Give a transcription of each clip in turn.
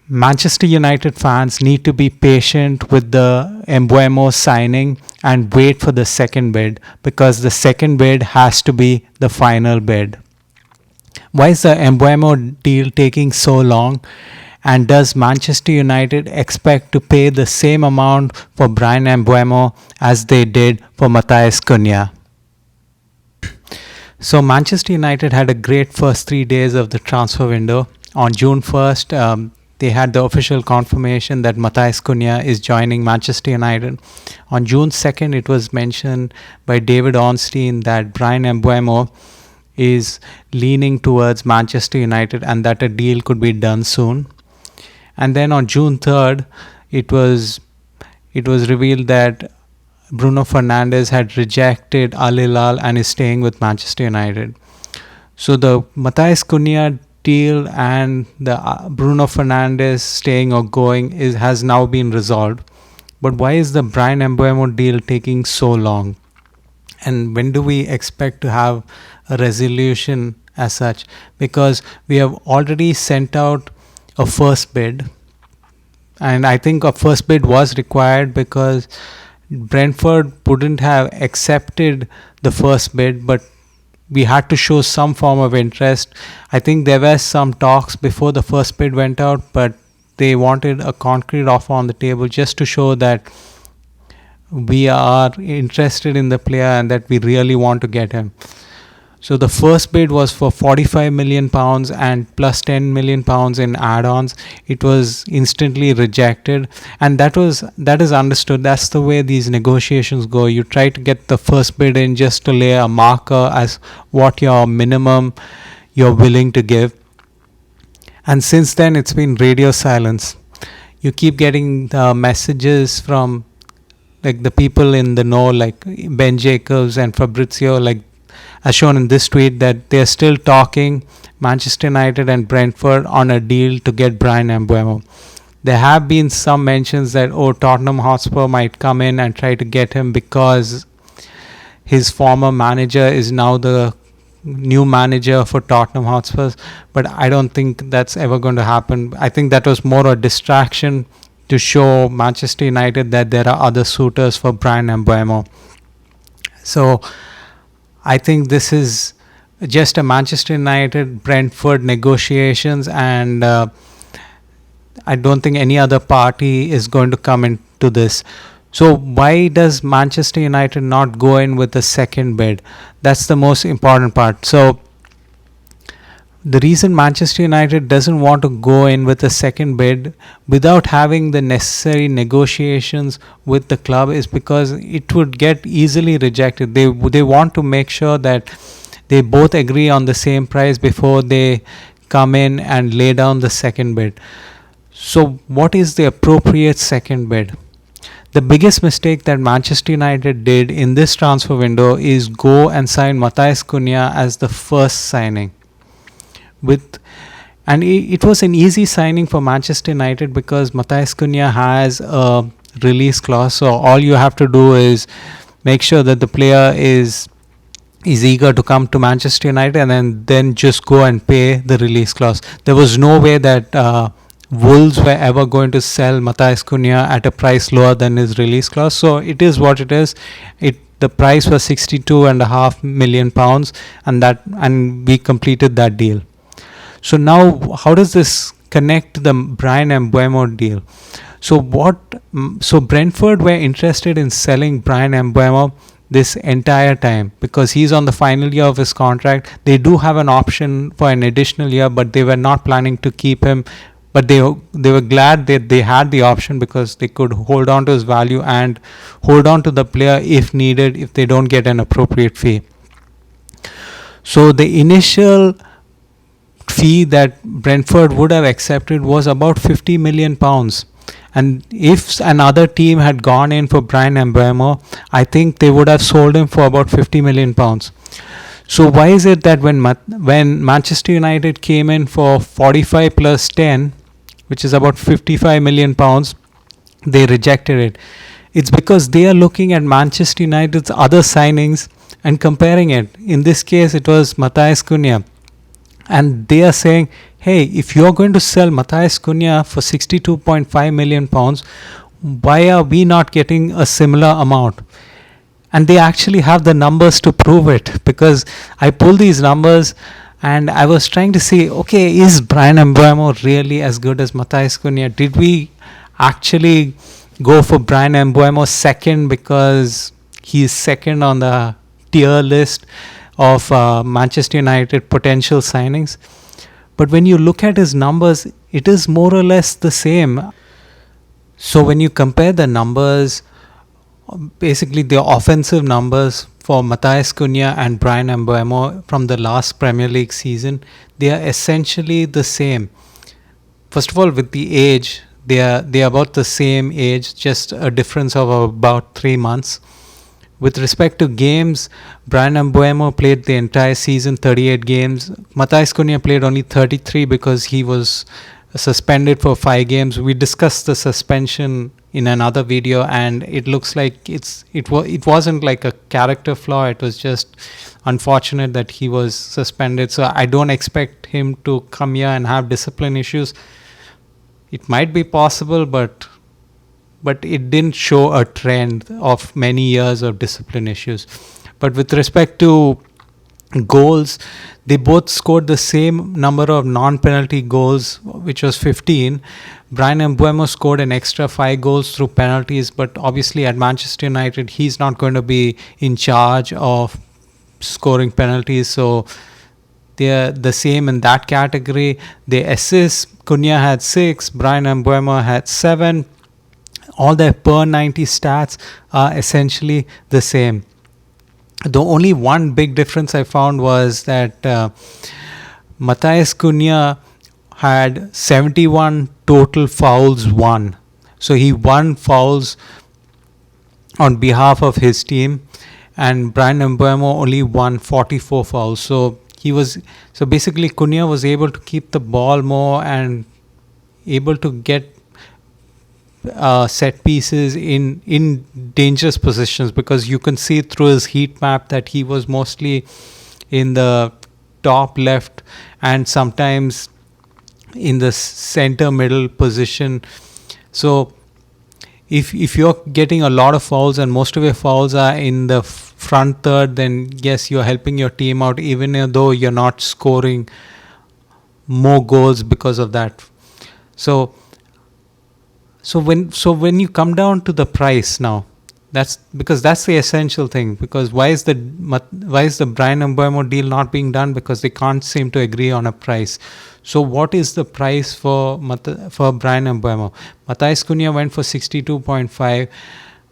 Manchester United fans need to be patient with the Mbeumo signing and wait for the second bid, because the second bid has to be the final bid. Why is the Mbeumo deal taking so long? And does Manchester United expect to pay the same amount for Bryan Mbeumo as they did for Matheus Cunha? So Manchester United had a great first 3 days of the transfer window. On June 1st, they had the official confirmation that Matheus Cunha is joining Manchester United. On June 2nd, it was mentioned by David Ornstein that Bryan Mbeumo is leaning towards Manchester United and that a deal could be done soon. And then on June 3rd, it was revealed that Bruno Fernandes had rejected Al Hilal and is staying with Manchester United. So the Matheus Cunha deal and the Bruno Fernandes staying or going has now been resolved. But why is the Bryan Mbeumo deal taking so long? And when do we expect to have a resolution as such? Because we have already sent out a first bid, and I think a first bid was required because Brentford wouldn't have accepted the first bid, but we had to show some form of interest. I think there were some talks before the first bid went out, but they wanted a concrete offer on the table just to show that we are interested in the player and that we really want to get him. So the first bid was for £45 million and plus £10 million in add-ons. It was instantly rejected, and that is understood. That's the way these negotiations go. You try to get the first bid in just to lay a marker as what your minimum you're willing to give. And since then, it's been radio silence. You keep getting the messages from like the people in the know, like Ben Jacobs and Fabrizio, like as shown in this tweet, that they're still talking, Manchester United and Brentford, on a deal to get Bryan Mbeumo. There have been some mentions that Tottenham Hotspur might come in and try to get him because his former manager is now the new manager for Tottenham Hotspur, but I don't think that's ever going to happen. I think that was more a distraction to show Manchester United that there are other suitors for Bryan Mbeumo. So I think this is just a Manchester United Brentford negotiations, and I don't think any other party is going to come into this. So why does Manchester United not go in with a second bid? That's the most important part. So the reason Manchester United doesn't want to go in with a second bid without having the necessary negotiations with the club is because it would get easily rejected. They want to make sure that they both agree on the same price before they come in and lay down the second bid. So what is the appropriate second bid? The biggest mistake that Manchester United did in this transfer window is go and sign Matheus Cunha as the first signing. And it was an easy signing for Manchester United because Matheus Cunha has a release clause. So all you have to do is make sure that the player is eager to come to Manchester United, and then just go and pay the release clause. There was no way that Wolves were ever going to sell Matheus Cunha at a price lower than his release clause. So it is what it is. The price was £62.5 million, and we completed that deal. So now, how does this connect to the Bryan Mbeumo deal? So Brentford were interested in selling Bryan Mbeumo this entire time because he's on the final year of his contract. They do have an option for an additional year, but they were not planning to keep him. But they were glad that they had the option because they could hold on to his value and hold on to the player if needed, if they don't get an appropriate fee. So the initial fee that Brentford would have accepted was about £50 million. And if another team had gone in for Bryan Mbeumo, I think they would have sold him for about £50 million. So why is it that when Manchester United came in for 45 plus 10, which is about £55 million, they rejected it? It's because they are looking at Manchester United's other signings and comparing it. In this case, it was Matheus Cunha. And they are saying, hey, if you're going to sell Matthias Cunha for 62.5 million pounds, why are we not getting a similar amount? And they actually have the numbers to prove it, because I pulled these numbers and I was trying to see, okay, is Bryan Mbeumo really as good as Matthias Cunha? Did we actually go for Bryan Mbeumo second because he's second on the tier list of Manchester United potential signings? But when you look at his numbers, it is more or less the same. So when you compare the numbers, basically the offensive numbers for Matthias Cunha and Bryan Mbeumo from the last Premier League season, they are essentially the same. First of all, with the age, they are about the same age, just a difference of about 3 months. With respect to games, Bryan Mbeumo played the entire season, 38 games. Matthias Cunha played only 33 because he was suspended for 5 games. We discussed the suspension in another video, and it looks like it wasn't like a character flaw. It was just unfortunate that he was suspended. So I don't expect him to come here and have discipline issues. It might be possible, but it didn't show a trend of many years of discipline issues. But with respect to goals, they both scored the same number of non-penalty goals, which was 15. Bryan Mbeumo scored an extra 5 goals through penalties, but obviously at Manchester United, he's not going to be in charge of scoring penalties, so they're the same in that category. The assists, Cunha had 6, Bryan Mbeumo had 7. All their per 90 stats are essentially the same. The only one big difference I found was that Matthias Cunha had 71 total fouls won. So he won fouls on behalf of his team, and Bryan Mbeumo only won 44 fouls. So basically Cunha was able to keep the ball more and able to get set pieces in dangerous positions, because you can see through his heat map that he was mostly in the top left and sometimes in the center middle position. So if you're getting a lot of fouls and most of your fouls are in the front third, then yes, you're helping your team out, even though you're not scoring more goals because of that. So when you come down to the price now, that's the essential thing. Because why is the Bryan Mbeumo deal not being done? Because they can't seem to agree on a price. So what is the price for Bryan Mbeumo? Matthias Cunha went for 62.5.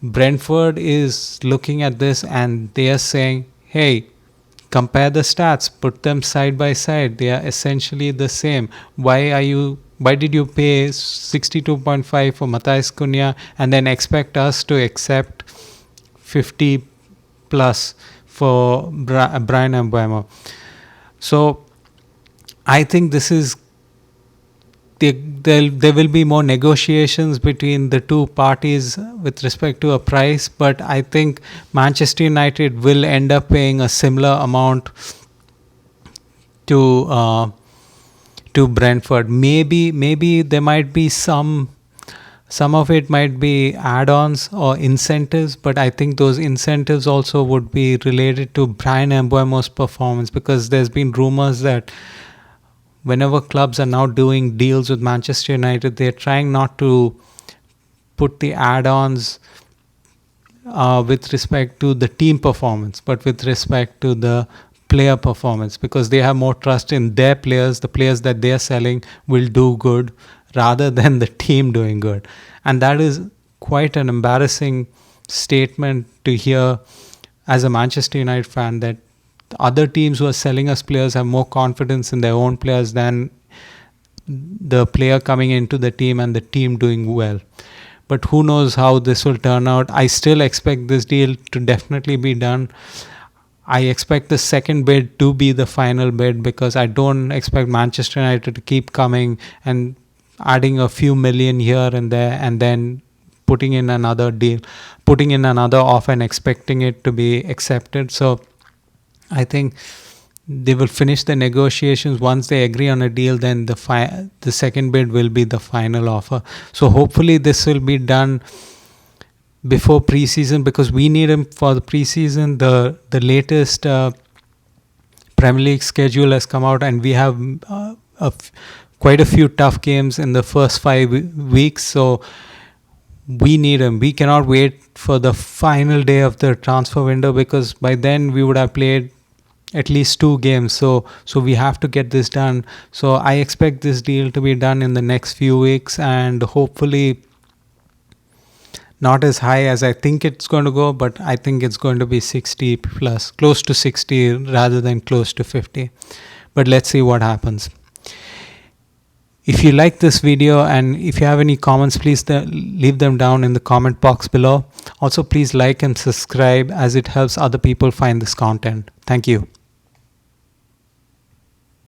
Brentford is looking at this and they are saying, hey, compare the stats, put them side by side. They are essentially the same. Why did you pay 62.5 for Matthias Cunha and then expect us to accept 50 plus for Bryan Mbeumo? So I think this is there will be more negotiations between the two parties with respect to a price, but I think Manchester United will end up paying a similar amount to Brentford. Maybe there might be some of it might be add-ons or incentives, but I think those incentives also would be related to Bryan Mbeumo's performance, because there's been rumors that whenever clubs are now doing deals with Manchester United, they're trying not to put the add-ons with respect to the team performance, but with respect to the player performance, because they have more trust in their players. The players that they're selling will do good rather than the team doing good. And that is quite an embarrassing statement to hear as a Manchester United fan, that other teams who are selling us players have more confidence in their own players than the player coming into the team and the team doing well. But who knows how this will turn out. I still expect this deal to definitely be done. I expect the second bid to be the final bid, because I don't expect Manchester United to keep coming and adding a few million here and there and then putting in another offer and expecting it to be accepted. So I think they will finish the negotiations. Once they agree on a deal, then the second bid will be the final offer. So hopefully this will be done before preseason, because we need him for the preseason. The latest Premier League schedule has come out, and we have quite a few tough games in the first 5 weeks. So we need him. We cannot wait for the final day of the transfer window, because by then we would have played at least 2 games. So we have to get this done. So I expect this deal to be done in the next few weeks, and hopefully not as high as I think it's going to go, but I think it's going to be 60 plus, close to 60 rather than close to 50. But let's see what happens. If you like this video and if you have any comments, please leave them down in the comment box below. Also, please like and subscribe, as it helps other people find this content. Thank you.